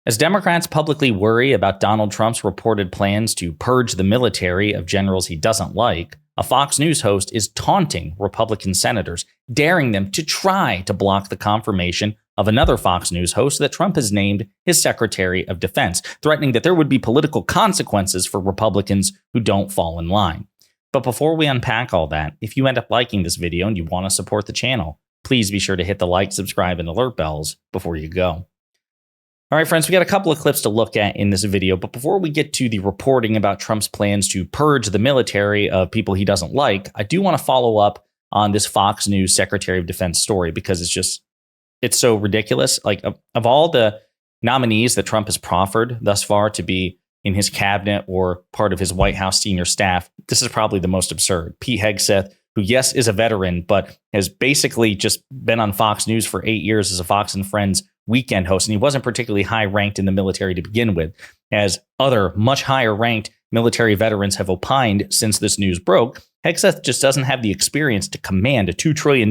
As Democrats publicly worry about Donald Trump's reported plans to purge the military of generals he doesn't like, a Fox News host is taunting Republican senators, daring them to try to block the confirmation of another Fox News host that Trump has named his Secretary of Defense, threatening that there would be political consequences for Republicans who don't fall in line. But before we unpack all that, if you end up liking this video and you want to support the channel, please be sure to hit the like, subscribe, and alert bells before you go. All right, friends, we got a couple of clips to look at in this video, but before we get to the reporting about Trump's plans to purge the military of people he doesn't like, I do want to follow up on this Fox News Secretary of Defense story because it's so ridiculous. Like, of all the nominees that Trump has proffered thus far to be in his cabinet or part of his White House senior staff, this is probably the most absurd. Pete Hegseth, who, yes, is a veteran, but has basically just been on Fox News for 8 years as a Fox and Friends weekend host, and he wasn't particularly high ranked in the military to begin with, as other much higher ranked military veterans have opined since this news broke. Hegseth just doesn't have the experience to command a $2 trillion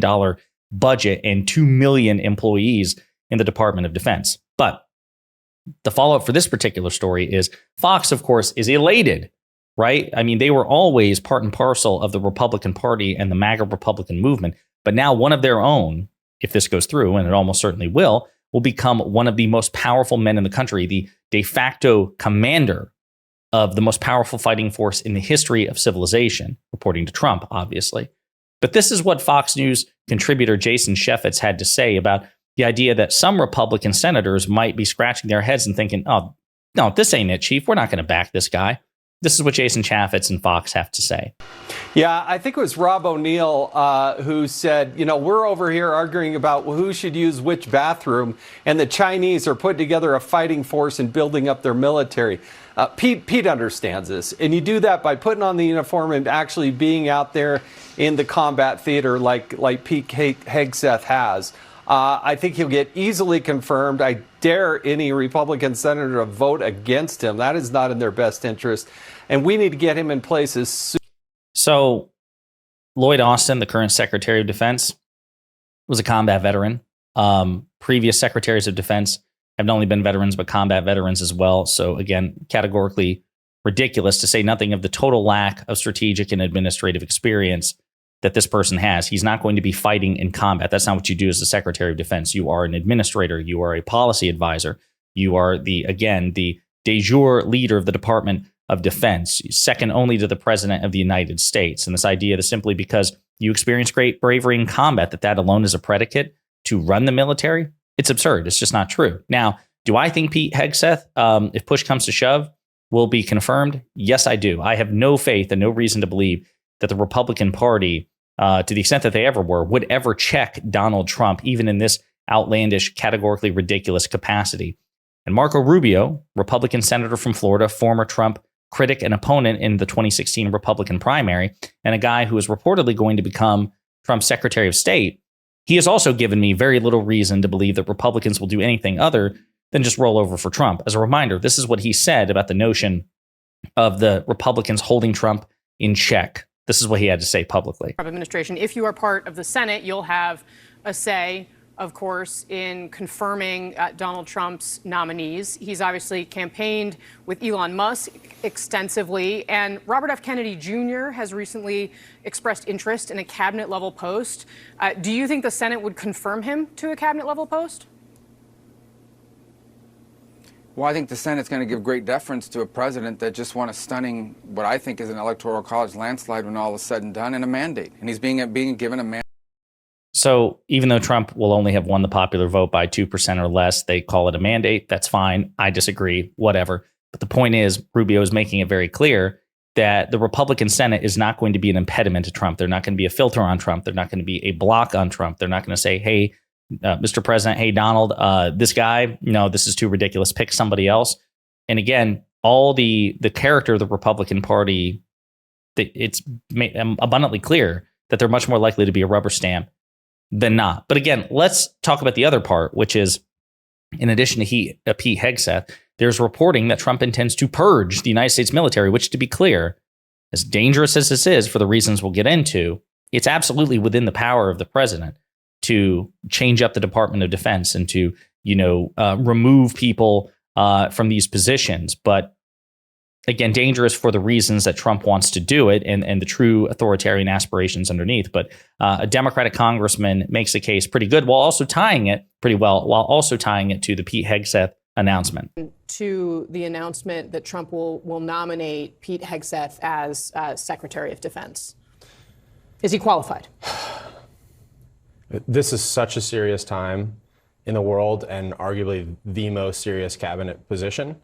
budget and 2 million employees in the Department of Defense. But the follow-up for this particular story is Fox, of course, is elated, right? I mean, they were always part and parcel of the Republican Party and the MAGA Republican movement, but now one of their own, if this goes through, and it almost certainly will become one of the most powerful men in the country, the de facto commander of the most powerful fighting force in the history of civilization, according to Trump, obviously. But this is what Fox News contributor Jason Chaffetz had to say about the idea that some Republican senators might be scratching their heads and thinking, oh, no, this ain't it, Chief. We're not going to back this guy. This is what Jason Chaffetz and Fox have to say. Yeah, I think it was Rob O'Neill who said, you know, we're over here arguing about who should use which bathroom, and the Chinese are putting together a fighting force and building up their military. Pete understands this, and you do that by putting on the uniform and actually being out there in the combat theater like Pete Hegseth has. I think he'll get easily confirmed. I dare any Republican senator to vote against him. That is not in their best interest. And we need to get him in place as soon. So Lloyd Austin, the current Secretary of Defense, was a combat veteran. Previous Secretaries of Defense have not only been veterans, but combat veterans as well. So again, categorically ridiculous, to say nothing of the total lack of strategic and administrative experience that this person has. He's not going to be fighting in combat. That's not what you do as the Secretary of Defense. You are an administrator. You are a policy advisor. You are the de jure leader of the Department of Defense, second only to the President of the United States. And this idea that simply because you experience great bravery in combat, that alone is a predicate to run the military, it's absurd. It's just not true. Now, do I think Pete Hegseth, if push comes to shove, will be confirmed? Yes, I do. I have no faith and no reason to believe that the Republican Party, to the extent that they ever were, would ever check Donald Trump, even in this outlandish, categorically ridiculous capacity. And Marco Rubio, Republican senator from Florida, former Trump critic and opponent in the 2016 Republican primary, and a guy who is reportedly going to become Trump's Secretary of State, he has also given me very little reason to believe that Republicans will do anything other than just roll over for Trump. As a reminder, this is what he said about the notion of the Republicans holding Trump in check. This is what he had to say publicly. Trump administration, if you are part of the Senate, you'll have a say, of course, in confirming Donald Trump's nominees. He's obviously campaigned with Elon Musk extensively, and Robert F. Kennedy Jr. has recently expressed interest in a cabinet-level post. Do you think the Senate would confirm him to a cabinet-level post? Well, I think the Senate's going to give great deference to a president that just won a stunning, what I think is an electoral college landslide when all is said and done, and a mandate. And he's being given a mandate. So even though Trump will only have won the popular vote by 2% or less, they call it a mandate. That's fine. I disagree, whatever. But the point is, Rubio is making it very clear that the Republican Senate is not going to be an impediment to Trump. They're not going to be a filter on Trump. They're not going to be a block on Trump. They're not going to say, hey, Mr. President, hey, Donald, this guy, no, this is too ridiculous. Pick somebody else. And again, all the character of the Republican Party, it's abundantly clear that they're much more likely to be a rubber stamp than not. But again, let's talk about the other part, which is, in addition to Pete Hegseth, there's reporting that Trump intends to purge the United States military, which, to be clear, as dangerous as this is for the reasons we'll get into, it's absolutely within the power of the president to change up the Department of Defense and to, remove people from these positions. But again, dangerous for the reasons that Trump wants to do it and the true authoritarian aspirations underneath. But a Democratic congressman makes a case pretty good while also tying it to the Pete Hegseth announcement. To the announcement that Trump will nominate Pete Hegseth as Secretary of Defense. Is he qualified? This is such a serious time in the world and arguably the most serious cabinet position.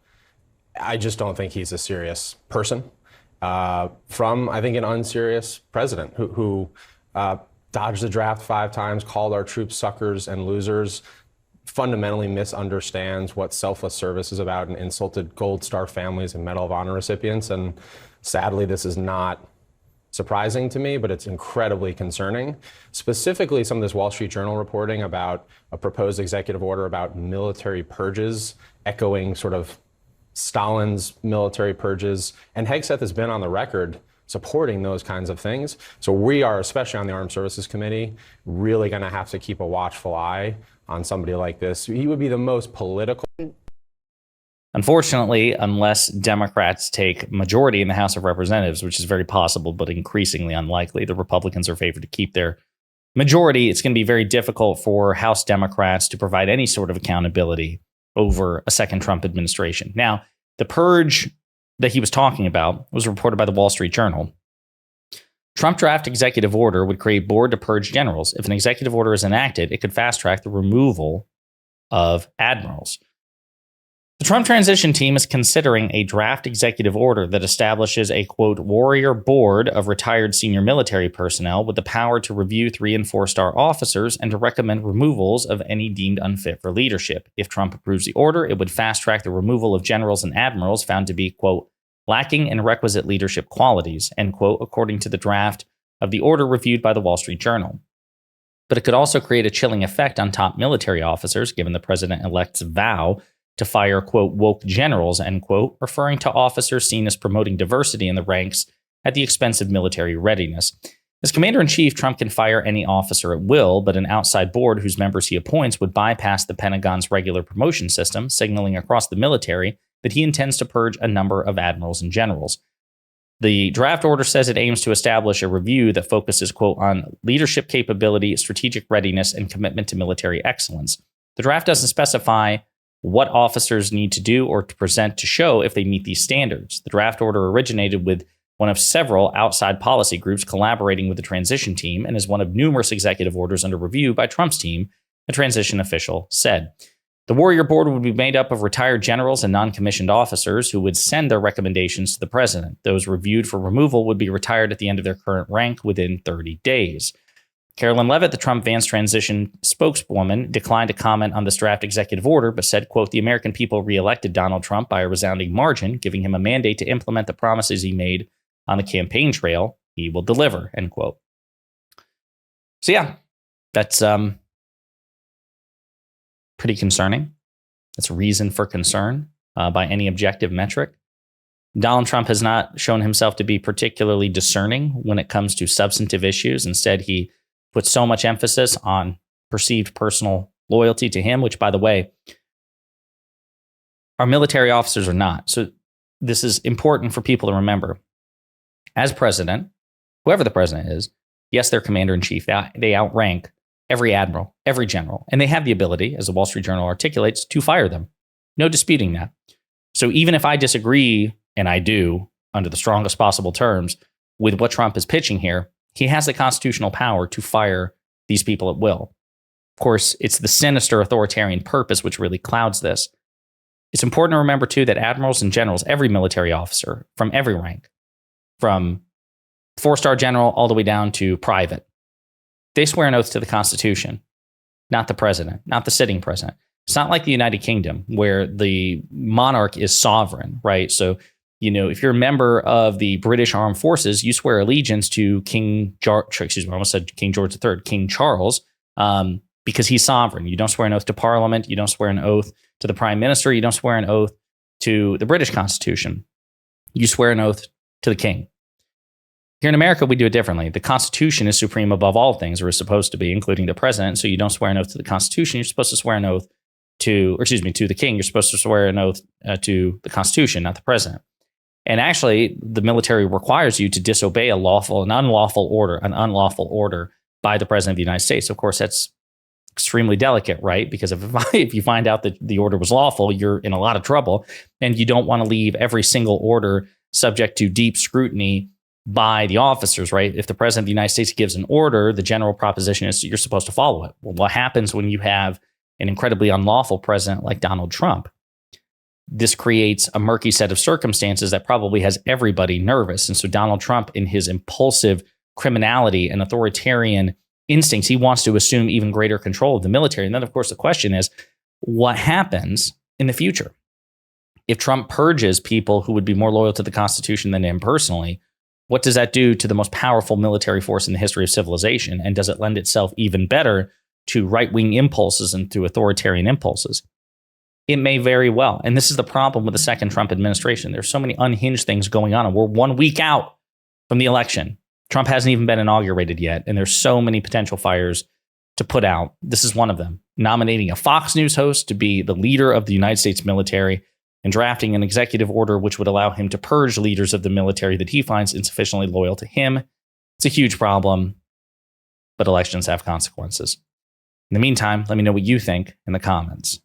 I just don't think he's a serious person from, I think, an unserious president who dodged the draft 5 times, called our troops suckers and losers, fundamentally misunderstands what selfless service is about, and insulted Gold Star families and Medal of Honor recipients. And sadly, this is not surprising to me, but it's incredibly concerning. Specifically, some of this Wall Street Journal reporting about a proposed executive order about military purges, echoing sort of Stalin's military purges. And Hegseth has been on the record supporting those kinds of things. So we are, especially on the Armed Services Committee, really going to have to keep a watchful eye on somebody like this. He would be the most political. Unfortunately, unless Democrats take majority in the House of Representatives, which is very possible, but increasingly unlikely, the Republicans are favored to keep their majority. It's going to be very difficult for House Democrats to provide any sort of accountability over a second Trump administration. Now, the purge that he was talking about was reported by the Wall Street Journal. Trump draft executive order would create board to purge generals. If an executive order is enacted, it could fast track the removal of admirals. The Trump transition team is considering a draft executive order that establishes a, quote, warrior board of retired senior military personnel with the power to review 3- and 4-star officers and to recommend removals of any deemed unfit for leadership. If Trump approves the order, it would fast track the removal of generals and admirals found to be, quote, lacking in requisite leadership qualities, end quote, according to the draft of the order reviewed by the Wall Street Journal. But it could also create a chilling effect on top military officers, given the president-elect's vow to fire, quote, woke generals, end quote, referring to officers seen as promoting diversity in the ranks at the expense of military readiness. As commander-in-chief, Trump can fire any officer at will, but an outside board whose members he appoints would bypass the Pentagon's regular promotion system, signaling across the military that he intends to purge a number of admirals and generals. The draft order says it aims to establish a review that focuses, quote, on leadership capability, strategic readiness, and commitment to military excellence. The draft doesn't specify what officers need to do or to present to show if they meet these standards. The draft order originated with one of several outside policy groups collaborating with the transition team and is one of numerous executive orders under review by Trump's team, a transition official said. The warrior board would be made up of retired generals and non-commissioned officers who would send their recommendations to the president. Those reviewed for removal would be retired at the end of their current rank within 30 days. Carolyn Leavitt, the Trump-Vance transition spokeswoman, declined to comment on this draft executive order, but said, quote, the American people reelected Donald Trump by a resounding margin, giving him a mandate to implement the promises he made on the campaign trail. He will deliver, end quote. So yeah, that's pretty concerning. That's a reason for concern by any objective metric. Donald Trump has not shown himself to be particularly discerning when it comes to substantive issues. Instead, he put so much emphasis on perceived personal loyalty to him, which, by the way, our military officers are not. So this is important for people to remember. As president, whoever the president is, yes, they're commander-in-chief. They outrank every admiral, every general, and they have the ability, as the Wall Street Journal articulates, to fire them. No disputing that. So even if I disagree, and I do, under the strongest possible terms, with what Trump is pitching here, he has the constitutional power to fire these people at will. Of course, it's the sinister authoritarian purpose which really clouds this. It's important to remember, too, that admirals and generals, every military officer from every rank, from 4-star general all the way down to private, they swear an oath to the Constitution, not the president, not the sitting president. It's not like the United Kingdom where the monarch is sovereign, right? So, you know, if you're a member of the British Armed Forces, you swear allegiance to King George Charles, because he's sovereign. You don't swear an oath to Parliament. You don't swear an oath to the Prime Minister. You don't swear an oath to the British Constitution. You swear an oath to the King. Here in America, we do it differently. The Constitution is supreme above all things, or is supposed to be, including the president. So you don't swear an oath to the Constitution. You're supposed to swear an oath to the king. You're supposed to swear an oath to the Constitution, not the president. And actually, the military requires you to disobey an unlawful order by the president of the United States. Of course, that's extremely delicate, right? Because if you find out that the order was lawful, you're in a lot of trouble, and you don't want to leave every single order subject to deep scrutiny by the officers, right? If the president of the United States gives an order, the general proposition is you're supposed to follow it. Well, what happens when you have an incredibly unlawful president like Donald Trump? This creates a murky set of circumstances that probably has everybody nervous. And so Donald Trump, in his impulsive criminality and authoritarian instincts, he wants to assume even greater control of the military. And then, of course, the question is, what happens in the future? If Trump purges people who would be more loyal to the Constitution than him personally, what does that do to the most powerful military force in the history of civilization? And does it lend itself even better to right-wing impulses and to authoritarian impulses? It may very well. And this is the problem with the second Trump administration. There's so many unhinged things going on, and we're 1 week out from the election. Trump hasn't even been inaugurated yet, and there's so many potential fires to put out. This is one of them. Nominating a Fox News host to be the leader of the United States military and drafting an executive order which would allow him to purge leaders of the military that he finds insufficiently loyal to him. It's a huge problem, but elections have consequences. In the meantime, let me know what you think in the comments.